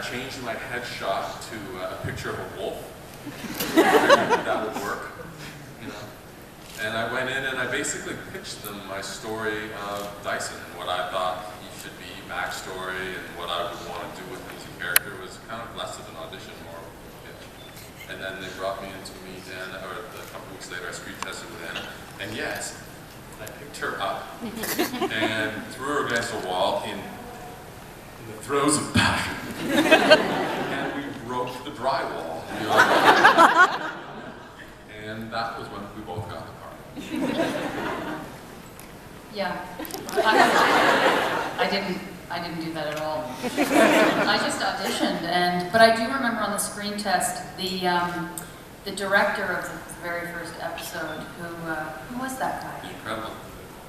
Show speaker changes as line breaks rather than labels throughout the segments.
changed my headshot to a picture of a wolf. That would work, you know. And I went in and I basically pitched them my story of Dyson and what I thought he should be, backstory, and what I would want to do with him as a character. It was kind of less of an audition, more of a pitch. And then they brought me in to meet Anna, or a couple weeks later I screen tested with Anna. And yes, I picked her up and threw her against a wall in the throes of passion. And we broke the drywall. And that was when we both got the part.
Yeah. I didn't do that at all. I just auditioned, but I do remember on the screen test, the director of the very first episode, who was that guy?
Incredible.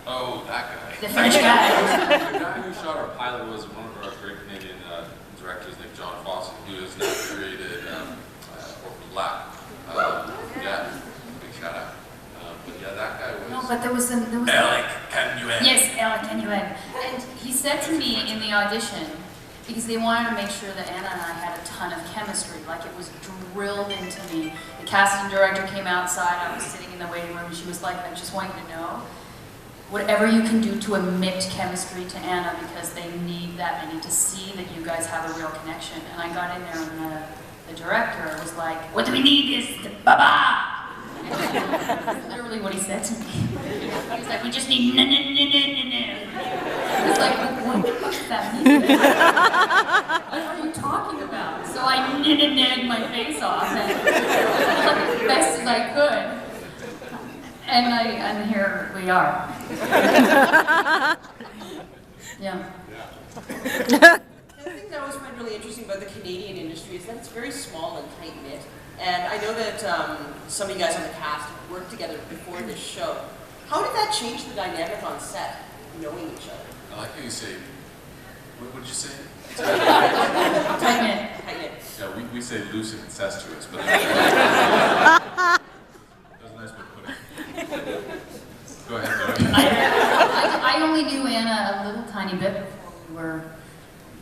Oh, that guy.
The French guy.
The guy who shot our pilot was one of our great Canadian directors named John Fawcett, who has now created Orphan Black. Yeah, big shout out. But yeah, that guy was...
No, but there was
Alec, can you end?
Yes, Alec, can you end? And he said to me in the audition, because they wanted to make sure that Anna and I had a ton of chemistry, like it was drilled into me. The casting director came outside, I was sitting in the waiting room, and she was like, I just want you to know, whatever you can do to emit chemistry to Anna, because they need that, they need to see that you guys have a real connection. And I got in there and the director was like, what do we need is the ba-ba! That's literally what he said to me. He was like, we just need no. I was like, what the fuck does that mean? What are you talking about? So I knitted my face off and as best as I could. And here we are. Yeah.
The thing that I always find really interesting about the Canadian industry is that it's very small and tight-knit. And I know that some of you guys on the cast worked together before this show. How did that change the dynamic on set, knowing each other?
I like how you say, what did you say?
Tight-knit.
Tight-knit.
Yeah, we say loose and incestuous, but that was a nice way to put it. Go ahead,
I only knew Anna a little tiny bit before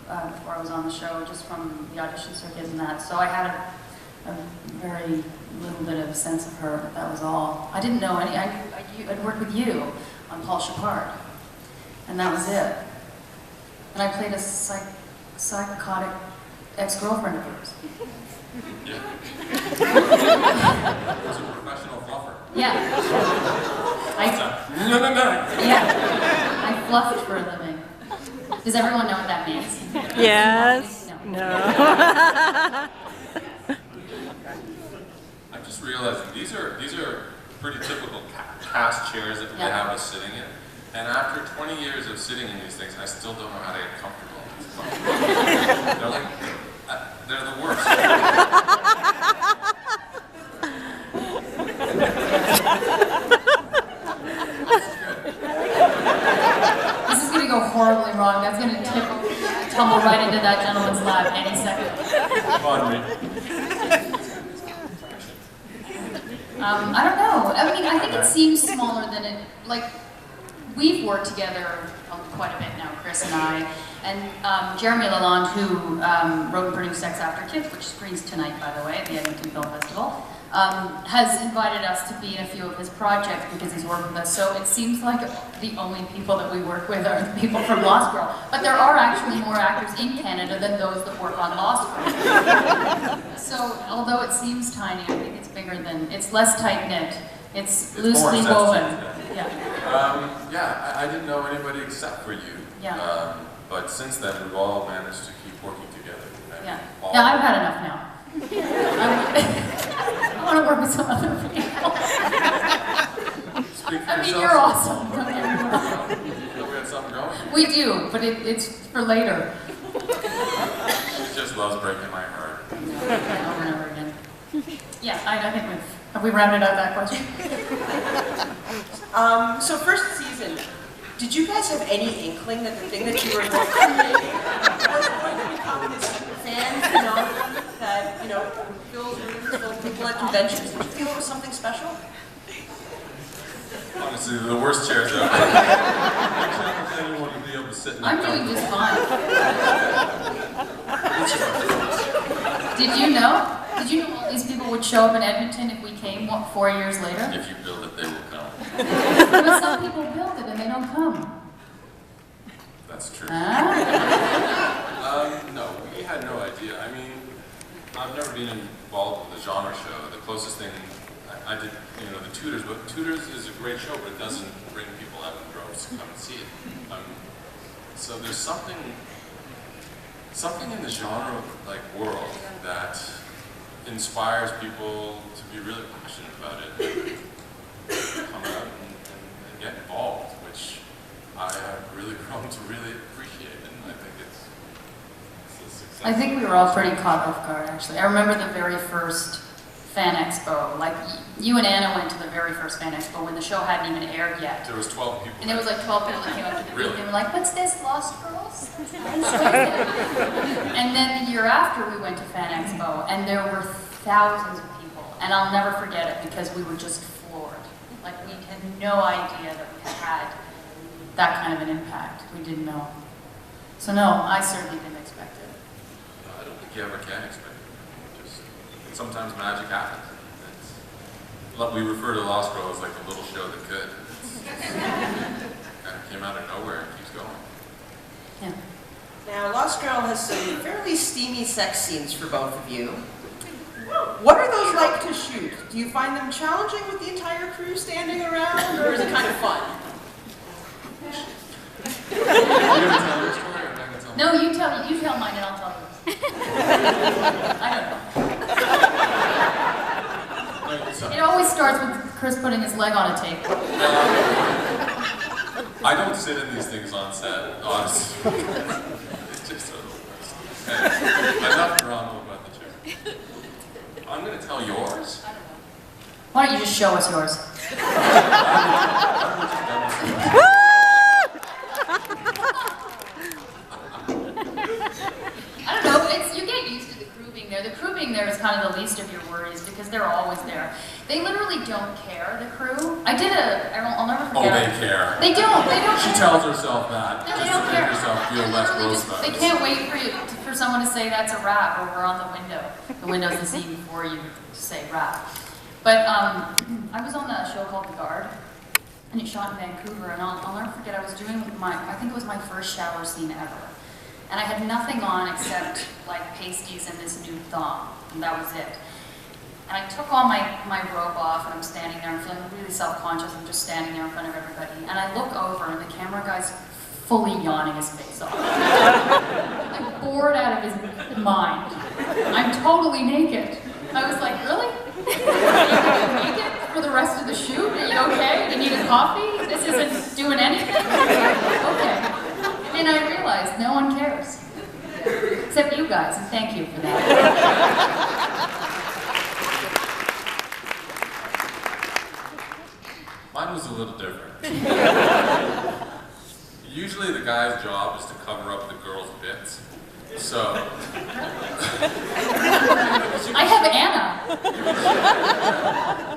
I was on the show, just from the audition circuit and that. So I had a very little bit of a sense of her, that was all. I didn't know any, I'd worked with you on Paul Shepard, and that was it. And I played a psychotic ex-girlfriend of yours.
Yeah. I was a professional fluffer.
Yeah.
No.
Yeah. I fluffed for a living. Does everyone know what that means?
Yes.
No.
I'm just realizing these are pretty typical cast chairs that they have us sitting in. And after 20 years of sitting in these things, I still don't know how to get comfortable. They're like, they're the worst.
This is going to go horribly wrong. That's going to tumble right into that gentleman's lap any second.
Pardon me.
I don't know. I mean, I think it seems smaller than it, like, we've worked together quite a bit now, Chris and I, and Jeremy Lalonde, who wrote and produced Sex After Kids, which screens tonight, by the way, at the Edmonton Film Festival, has invited us to be in a few of his projects because he's worked with us. So it seems like the only people that we work with are the people from Lost Girl. But there are actually more actors in Canada than those that work on Lost Girl. So although it seems tiny, I think it's bigger than, it's less tight-knit. It's loosely woven. Yeah.
Yeah, I didn't know anybody except for you.
Yeah.
But since then, we've all managed to keep working together.
Yeah. Yeah, I've had enough now. I want to work with some other people.
Speak for
I mean,
yourself.
you're awesome.
We had something going.
We do, but it's for later.
She just loves breaking my heart.
Over and over again. Yeah, I think have we rounded out that question?
So first season, did you guys have any inkling that the thing that you were creating was going to become this fan phenomenon that, you know, fills rooms full of people at conventions? Did you feel it was something special?
Honestly, the worst chairs ever. I anyone to be able to sit in
I'm doing just fine. show up in Edmonton if we came 4 years later?
If you build it, they will come.
But some people build it and they don't come.
That's true.
Ah.
No, we had no idea. I mean, I've never been involved with a genre show. The closest thing I did, the Tudors, but Tudors is a great show, but it doesn't bring people out in droves to come and see it. So there's something in the genre world that inspires people to be really passionate about it, come out and get involved, which I have really grown to really appreciate, and I think it's a success.
I think we were all pretty caught off guard, actually. I remember the very first Fan Expo. Like, you and Anna went to the very first Fan Expo when the show hadn't even aired yet.
There was 12 people.
And there was like 12 people that came up to the booth. They were like, "What's this, Lost Girls?" And then the year after we went to Fan Expo, and there were thousands of people. And I'll never forget it because we were just floored. Like, we had no idea that we had that kind of an impact. We didn't know. So no, I certainly didn't expect it.
I don't think you ever can expect it. Sometimes magic happens. We refer to Lost Girl as like a little show that could. Kind of came out of nowhere and keeps going.
Yeah.
Now, Lost Girl has some fairly steamy sex scenes for both of you. What are those like to shoot? Do you find them challenging with the entire crew standing around, or is it kind of fun?
Are you going to tell your story or am I going to tell
No, you tell mine and I'll tell yours. I don't know. It always starts with Chris putting his leg on a table.
I don't sit in these things on set, honestly. It's just so the worst. Enough drama about the chair. I'm going to tell yours.
Why don't you just show us yours? I don't know, you get used to the crew being there. The crew being there is kind of the least of your worries because they're always there. They literally don't care, the crew. I'll never forget.
Oh, they care.
They don't
She
care.
tells herself that.
No,
just
they don't
to
care.
make herself feel less gross about
They
it.
can't wait for someone to say that's a wrap or we're on the window. The window's the scene before you say wrap. But I was on a show called The Guard, and it shot in Vancouver, and I'll never forget, I was doing I think it was my first shower scene ever. And I had nothing on except like pasties and this nude thong, and that was it. And I took all my robe off, and I'm standing there, I'm feeling really self-conscious, I'm just standing there in front of everybody. And I look over, and the camera guy's fully yawning his face off. Like, bored out of his mind. I'm totally naked. I was like, really? Are you naked for the rest of the shoot? Are you okay? You need a coffee? This isn't doing anything? Okay. And I realized no one cares. Except you guys, and thank you for that.
Mine was a little different. Usually the guy's job is to cover up the girl's bits. So...
I have Anna.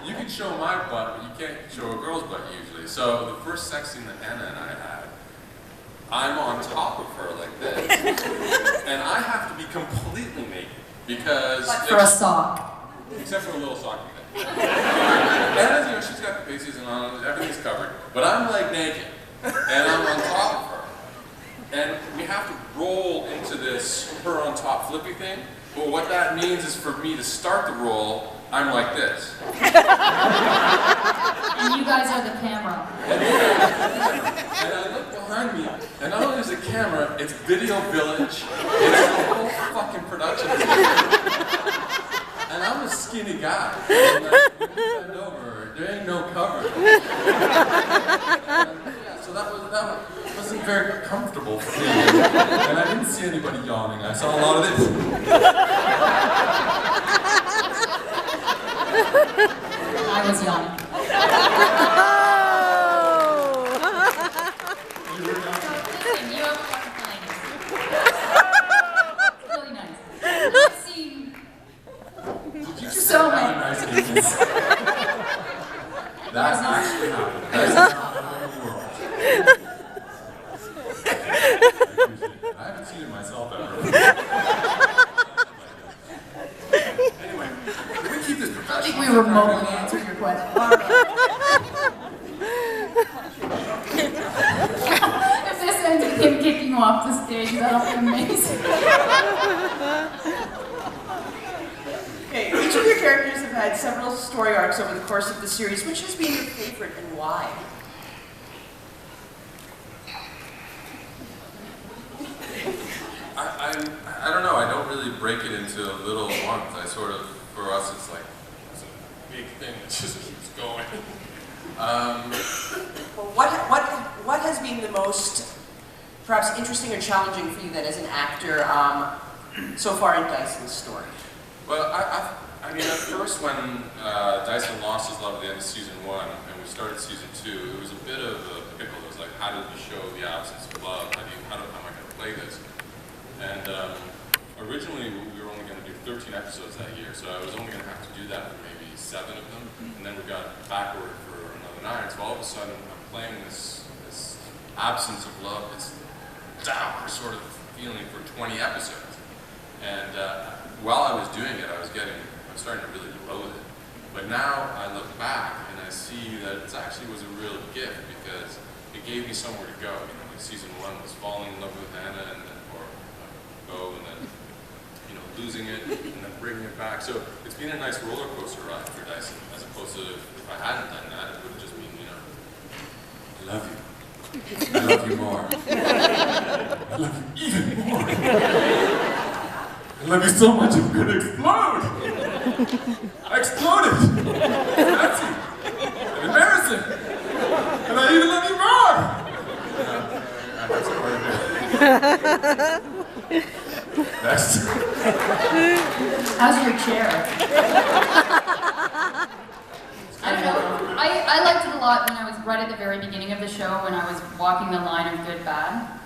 You can show my butt, but you can't show a girl's butt usually. So the first sex scene that Anna and I had, I'm on top of her like this, and I have to be completely naked because...
But for a sock.
Except for a little socky thing. Anna's, she's got the pasties and all, everything's covered, but I'm like naked, and I'm on top of her. And we have to roll into this her on top flippy thing, but what that means is for me to start the roll, I'm like this.
And you guys are the camera.
And I look behind me, and not only is it camera, it's Video Village, it's the whole fucking production. And I'm a skinny guy. And like, when you bend over, there ain't no cover. So that wasn't very comfortable for me. And I didn't see anybody yawning. I saw a lot of this.
I was yawning. Listen, you have a wonderful ladies. It's really nice. I've seen so many.
Nice ladies. That's actually happened. That's not in the world. I haven't seen it myself ever. Anyway, can we keep this professional?
off the stage. That'll be amazing.
Okay, each of your characters have had several story arcs over the course of the series. Which has been your favorite and why?
I don't know, I don't really break it into little ones. I sort of, for us, it's like, it's a big thing that just keeps going.
Well, what has been the most, perhaps, interesting or challenging for you then as an actor so far in Dyson's story?
Well, I mean, at first when Dyson lost his love at the end of season 1, and we started season 2, it was a bit of a pickle. It was like, how do we show the absence of love? How am I going to play this? And originally we were only going to do 13 episodes that year, so I was only going to have to do that for maybe 7 of them, and then we got backward for another 9. So all of a sudden I'm playing this absence of love, this dour sort of feeling for 20 episodes. And while I was doing it, I was starting to really loathe it. But now I look back and I see that it actually was a real gift because it gave me somewhere to go. You know, like season 1 was falling in love with Anna and then and then, you know, losing it and then bringing it back. So it's been a nice roller coaster ride for Dyson, as opposed to if I hadn't done that, it would have just been, you know, I love you. I love you more. I love you even more. I love you so much I'm gonna explode. I exploded. That's it. I'm embarrassing. And I even love you more. Next.
How's your chair? I don't know. I liked it a lot when I was right at the very beginning of the show when I was walking the line of good, bad.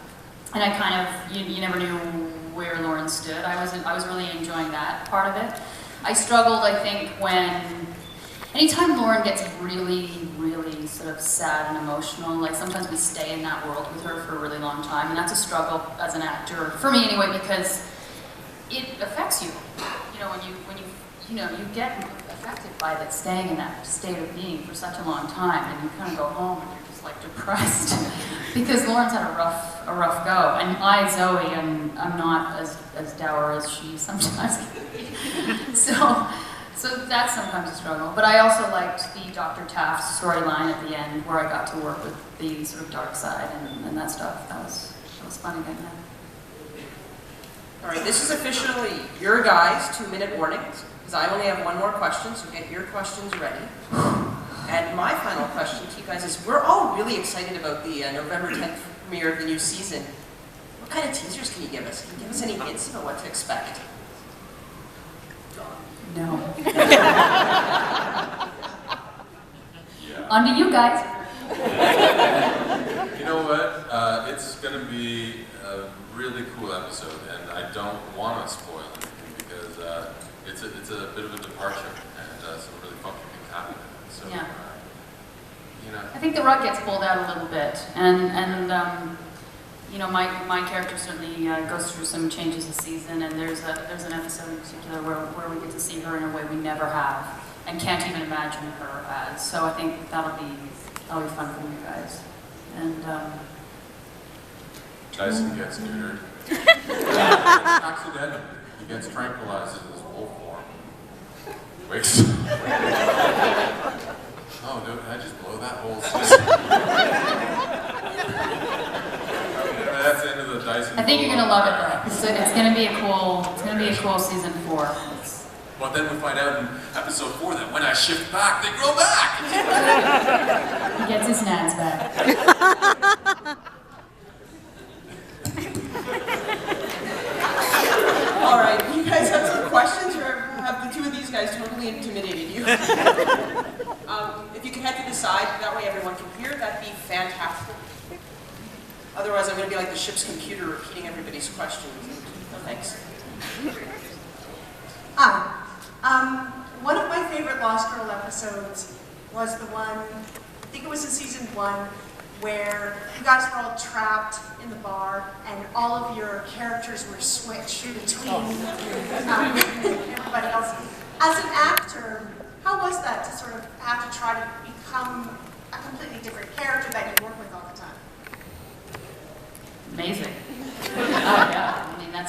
And I kind of, you never knew where Lauren stood. I was really enjoying that part of it. I struggled, I think, anytime Lauren gets really, really sort of sad and emotional, like sometimes we stay in that world with her for a really long time, and that's a struggle as an actor, for me anyway, because it affects you. You know, when you get affected by that, staying in that state of being for such a long time, and you kind of go home and you're just like depressed because Lauren's had a rough go, and I, Zoe, I'm not as dour as she sometimes can be. So that's sometimes a struggle. But I also liked the Dr. Taft storyline at the end where I got to work with the sort of dark side and that stuff. That was fun again.
All right, this is officially your guys' 2-minute warnings, because I only have one more question, so get your questions ready. And my final question to you guys is, we're all really excited about the November 10th premiere of the new season. What kind of teasers can you give us? Can you give us any hints about what to expect?
No. On to you guys.
You know what? It's going to be a really cool episode, and I don't want to spoil anything because it's a bit of a departure, and some really funky things happen in it. So,
yeah.
You know.
I think the rug gets pulled out a little bit, and you know, my character certainly goes through some changes this season, and there's an episode in particular where we get to see her in a way we never have, and can't even imagine her as. So I think that'll be fun for you guys. And
Dyson gets neutered. Accidentally, he gets tranquilized in his wolf form. Wakes up. Oh, no, did I just blow that whole season? That's the end of the Dyson.
I think you're gonna love it though. It's gonna be a cool season 4.
Well, then we find out in episode 4 that when I shift back, they grow back.
He gets his nads back.
All right, you guys have some questions, or have the two of these guys totally intimidated you? If you could head to the side, that way everyone can hear, that'd be fantastic. Otherwise, I'm going to be like the ship's computer repeating everybody's questions. No thanks.
Hi. One of my favorite Lost Girl episodes was the one, I think it was in season 1, where you guys were all trapped in the bar and all of your characters were switched between everybody else. As an actor, how was that to sort of have to try to become a completely different character that you work with all the time?
Amazing.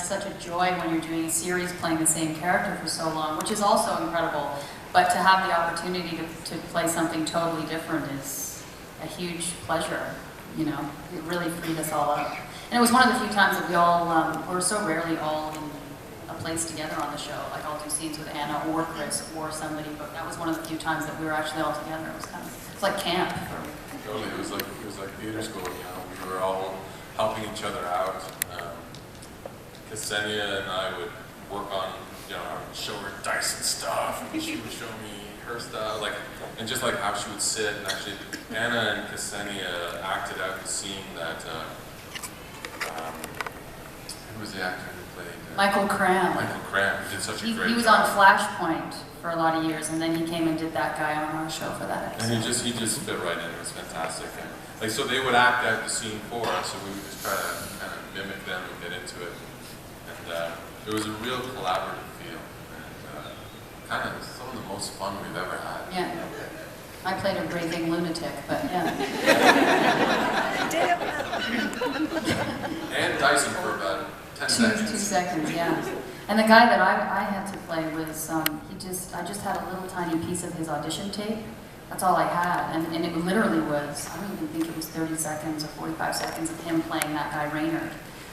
such a joy when you're doing a series playing the same character for so long, which is also incredible. But to have the opportunity to play something totally different is a huge pleasure, you know. It really freed us all up. And it was one of the few times that we all, we're so rarely all in a place together on the show. Like I'll do scenes with Anna or Chris or somebody, but that was one of the few times that we were actually all together. It was kind of, it's like camp.
Totally, it was like theater school, you know. We were all helping each other out. Ksenia and I would work on, you know, I would show her Dyson stuff, and she would show me her stuff, like, and just like how she would sit. And actually, Anna and Ksenia acted out the scene that, who was the actor who played?
Michael Cram.
Michael Cram, who did such a great
He was
job.
on Flashpoint for a lot of years, and then he came and did that guy on our show for that episode.
And he just fit right in. It was fantastic. And, like, so they would act out the scene for us, so we would just try to kind of mimic them and get into it. And it was a real collaborative feel, and kind of some of the most fun we've ever had.
Yeah. I played a raving lunatic, but yeah.
And Dyson for about 10 seconds.
2 seconds, yeah. And the guy that I had to play was, I just had a little tiny piece of his audition tape. That's all I had, and it literally was, I don't even think it was 30 seconds or 45 seconds of him playing that guy Raynard.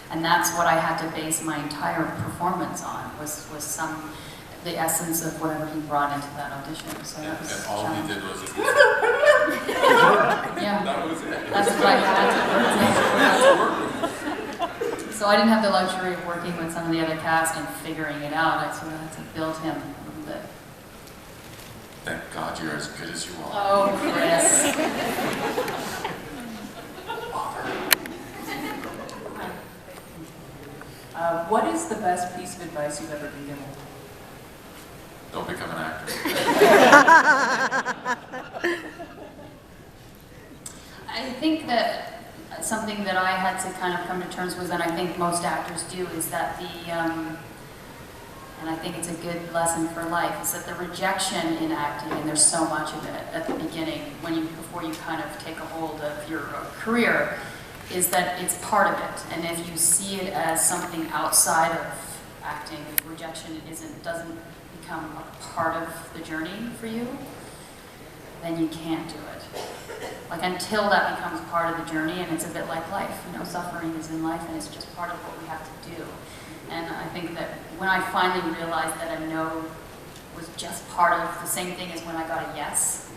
And that's what I had to base my entire performance on, was the essence of whatever he brought into that audition. So that was
And all he did was just,
yeah,
that was it.
that's what I had to work with. So I didn't have the luxury of working with some of the other cast and figuring it out. I sort of had to build him a little bit.
Thank God you're as good as you are.
Oh, Chris.
What is the best piece of advice you've ever been given?
Don't become an actor.
I think that something that I had to kind of come to terms with, and I think most actors do, is that and I think it's a good lesson for life, is that the rejection in acting, and there's so much of it at the beginning, before you kind of take a hold of your career, is that it's part of it. And if you see it as something outside of acting, if rejection doesn't become a part of the journey for you, then you can't do it. Like, until that becomes part of the journey, and it's a bit like life, you know, suffering is in life, and it's just part of what we have to do. And I think that when I finally realized that a no was just part of the same thing as when I got a yes,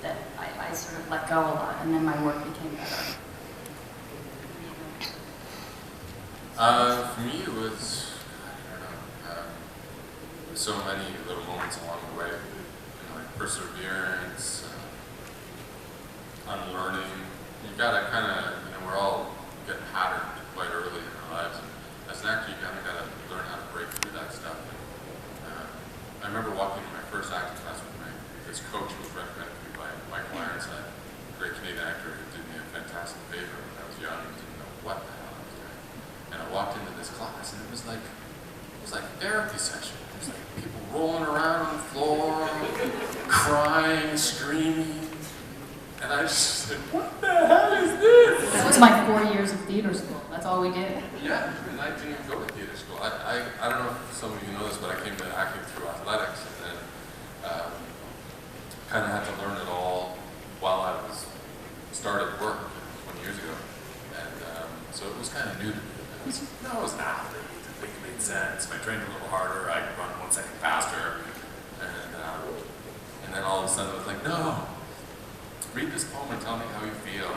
that I sort of let go a lot, and then my work became better.
For me, it was, I don't know, so many little moments along the way, you know, like perseverance, unlearning. You've got to kind of, you know, we're all getting patterned quite early in our lives. And as an actor, you kind of got to learn how to break through that stuff. And, I remember walking in my first acting class with this coach who was recommended to me by Michael Ironside, a great Canadian actor who did me a fantastic favor when I was young and didn't know what the hell I was doing. And I walked into this class, and it was like therapy session. It was like people rolling around on the floor, crying, screaming. And I just said, what the hell is this?
That was my 4 years of theater school. That's all we did.
Yeah, and I didn't even go to theater school. I don't know if some of you know this, but I came to acting through athletics, and then kind of had to learn it all while I was started work 20 years ago. And so it was kind of new to me. I was an athlete. I think it made sense. If I trained a little harder, I could run 1 second faster. And then all of a sudden I was like, no. Read this poem and tell me how you feel.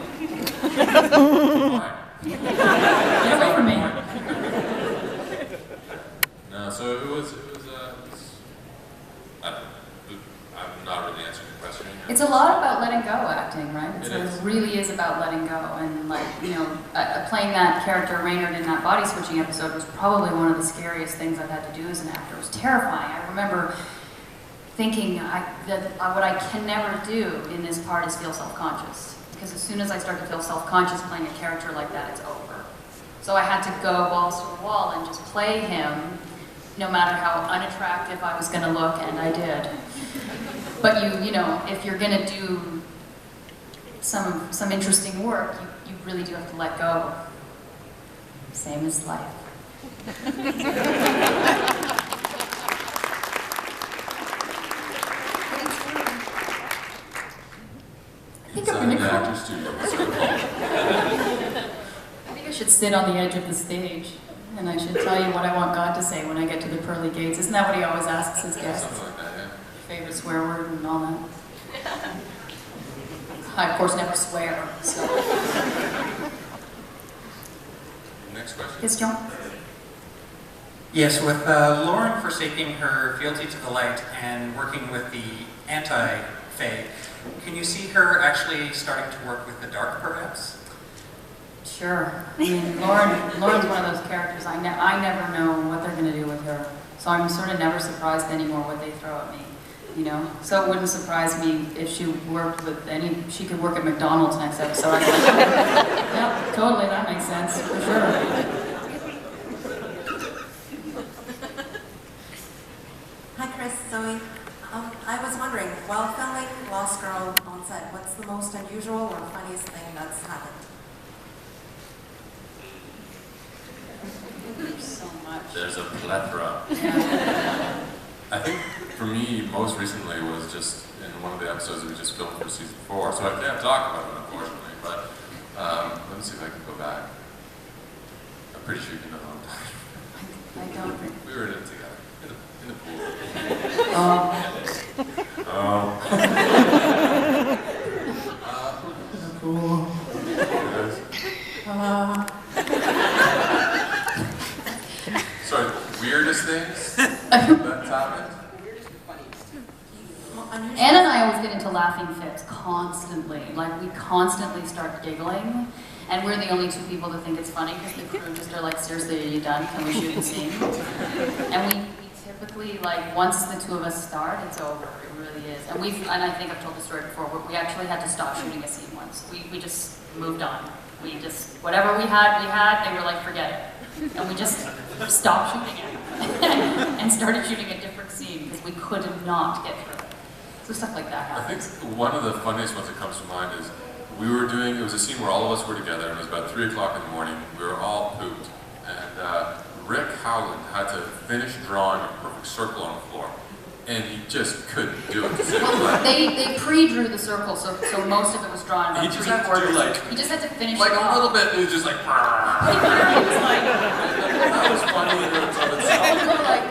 Why?
Get away from me.
No, so it was I'm not really answering the question.
It's a lot about letting go, acting, right?
It is.
It really is about letting go. And like, you know, playing that character Raynard in that body switching episode was probably one of the scariest things I've had to do as an actor. It was terrifying. I remember thinking that what I can never do in this part is feel self-conscious. Because as soon as I start to feel self-conscious playing a character like that, it's over. So I had to go balls to the wall and just play him, no matter how unattractive I was going to look, and I did. But you know, if you're going to do some interesting work, you really do have to let go. Same as life. think
It's
I'm
on the
gonna
actor studio. It's so cool.
I think I should sit on the edge of the stage, and I should tell you what I want God to say when I get to the pearly gates. Isn't that what he always asks his guests?
Something like that, yeah.
Favorite swear word and all that. I, of course, never swear, so.
Next question.
Yes, John?
Yes, with Lauren forsaking her fealty to the light and working with the anti-Fae, can you see her actually starting to work with the dark, perhaps?
Sure. I mean, Lauren's one of those characters, I never know what they're going to do with her. So I'm sort of never surprised anymore what they throw at me, you know? So it wouldn't surprise me if she worked with she could work at McDonald's next episode. Yeah, totally, that makes sense, for sure.
Hi Chris, Zoe. I was wondering, while filming Lost Girl on set, what's the most unusual or funniest thing that's happened?
So much.
There's a plethora. I think for me, most recently was just in one of the episodes that we just filmed for season 4. So I can't talk about it, unfortunately, but let me see if I can go back. I'm pretty sure you know what I'm talking
I don't think.
about. We were in it together, in the pool.
Cool.
Yes. Sorry, weirdest things that's happened?
Weirdest or funniest?
Well, unusual.
Anna and I always get into laughing fits constantly. Like, we constantly start giggling, and we're the only two people that think it's funny because the crew just are like, seriously, are you done? Can we shoot a scene? And we typically, like, once the two of us start, it's over. It really is. And I think I've told the story before, we actually had to stop shooting a scene once. We just moved on. We just, whatever we had, they were like, forget it. And we just stopped shooting it and started shooting a different scene because we could not get through it. So stuff like that
I
happens.
think one of the funniest ones that comes to mind is it was a scene where all of us were together and it was about 3 o'clock in the morning. We were all pooped and Rick Howland had to finish drawing a perfect circle on the floor. And he just couldn't do it.
They pre-drew the circle, so most of it was drawn in
He
about
just
3
had to
quarters.
do like
He just had to finish
a
it off.
little bit, it was just like,
He was like,
that was funny in and of
we
itself.
were like,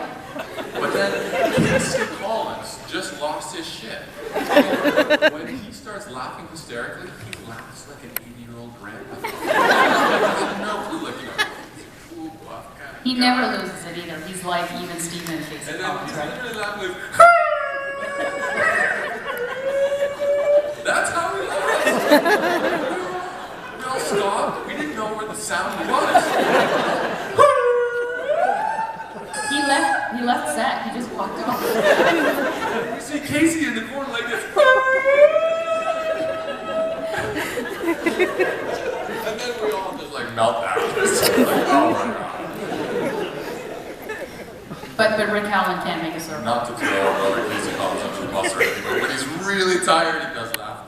But then Casey Collins just lost his shit. When he starts laughing hysterically, he laughs like an 80-year-old grandpa. I have no clue, like, cool buff kind of
he
guy.
never loses it either. He's like even Steven and Casey
And then
Collins,
he's
right?
literally laughing like, that's how we laughed. We all stopped. We didn't know where the sound was.
He left set. He just walked off.
You see Casey in the corner like this. And then we all just like melt down. Just like, oh my god.
But Rick Howland can't make a circle.
Not to throw Robert Casey Collins under the bus or anything, but when he's really tired, he does laugh.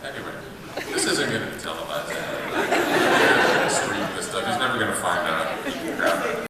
Anyway, this isn't going to be televised. Stream this stuff. He's never going to find out.